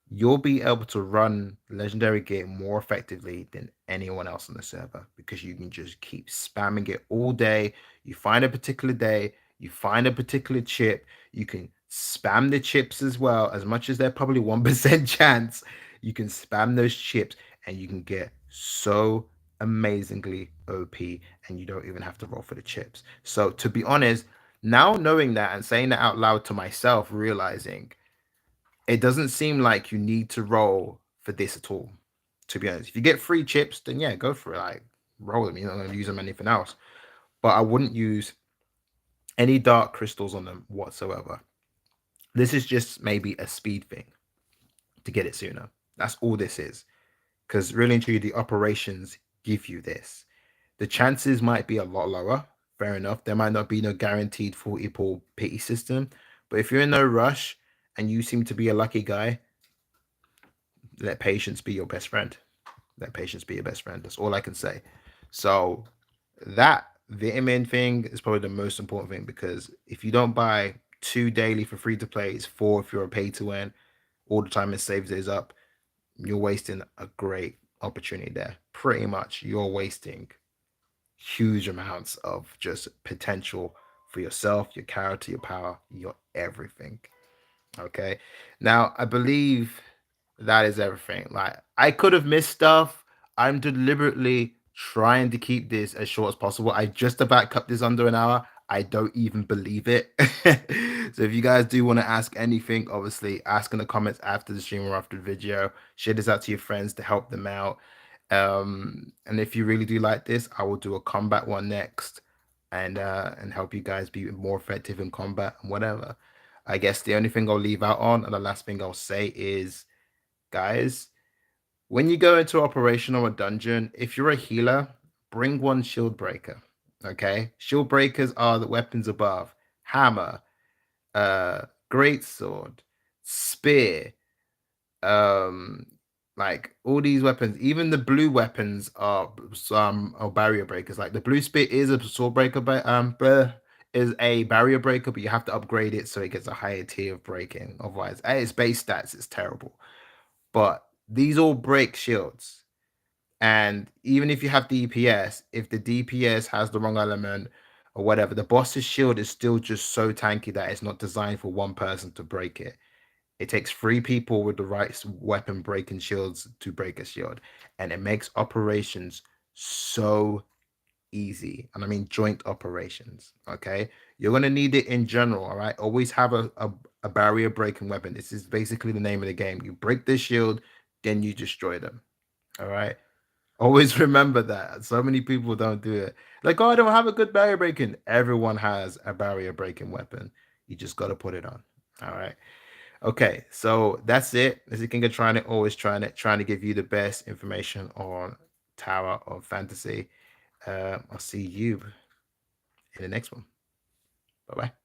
you'll be able to run legendary gear more effectively than anyone else on the server because you can just keep spamming it all day. You find a particular day, you find a particular chip, you can spam the chips as well, as much as they're probably 1% chance. You can spam those chips and you can get so amazingly OP and you don't even have to roll for the chips. So, to be honest, now knowing that and saying that out loud to myself, realizing it doesn't seem like you need to roll for this at all. To be honest, if you get free chips, then yeah, go for it. Like roll them. You're not going to use them anything else. But I wouldn't use any dark crystals on them whatsoever. This is just maybe a speed thing to get it sooner. That's all this is. Because really and truly, the operations give you this. The chances might be a lot lower. Fair enough. There might not be no guaranteed 40 pull pity system. But if you're in no rush and you seem to be a lucky guy, let patience be your best friend. Let patience be your best friend. That's all I can say. So that vitamin thing is probably the most important thing because if you don't buy 2 daily for free to play, it's 4 if you're a pay to win. All the time it saves days up. You're wasting a great opportunity there. Pretty much, you're wasting huge amounts of just potential for yourself, your character, your power, your everything. Okay. Now, I believe that is everything. Like, I could have missed stuff. I'm deliberately trying to keep this as short as possible. I just about cut this under an hour. I don't even believe it. So, if you guys do want to ask anything, obviously ask in the comments after the stream or after the video. Share this out to your friends to help them out. And if you really do like this, I will do a combat one next and help you guys be more effective in combat and whatever. I guess the only thing I'll leave out on and the last thing I'll say is, guys, when you go into operation or a dungeon, if you're a healer, bring one shield breaker. Okay, shield breakers are the weapons above: hammer, great sword, spear, um, like all these weapons. Even the blue weapons are some are barrier breakers. Like the blue spear is a sword breaker, but is a barrier breaker, but you have to upgrade it so it gets a higher tier of breaking. Otherwise, at its base stats, it's terrible. But these all break shields. And even if you have DPS, if the DPS has the wrong element, or whatever, the boss's shield is still just so tanky that it's not designed for one person to break it. It takes three people with the right weapon breaking shields to break a shield, and it makes operations so easy. And I mean joint operations. Okay, you're gonna need it in general. All right, always have a barrier breaking weapon. This is basically the name of the game. You break the shield, then you destroy them. All right. Always remember that. So many people don't do it. Like, oh, I don't have a good barrier breaking. Everyone has a barrier breaking weapon. You just got to put it on. All right. Okay. So that's it. As you can get trying it, always trying to give you the best information on Tower of Fantasy. I'll see you in the next one. Bye bye.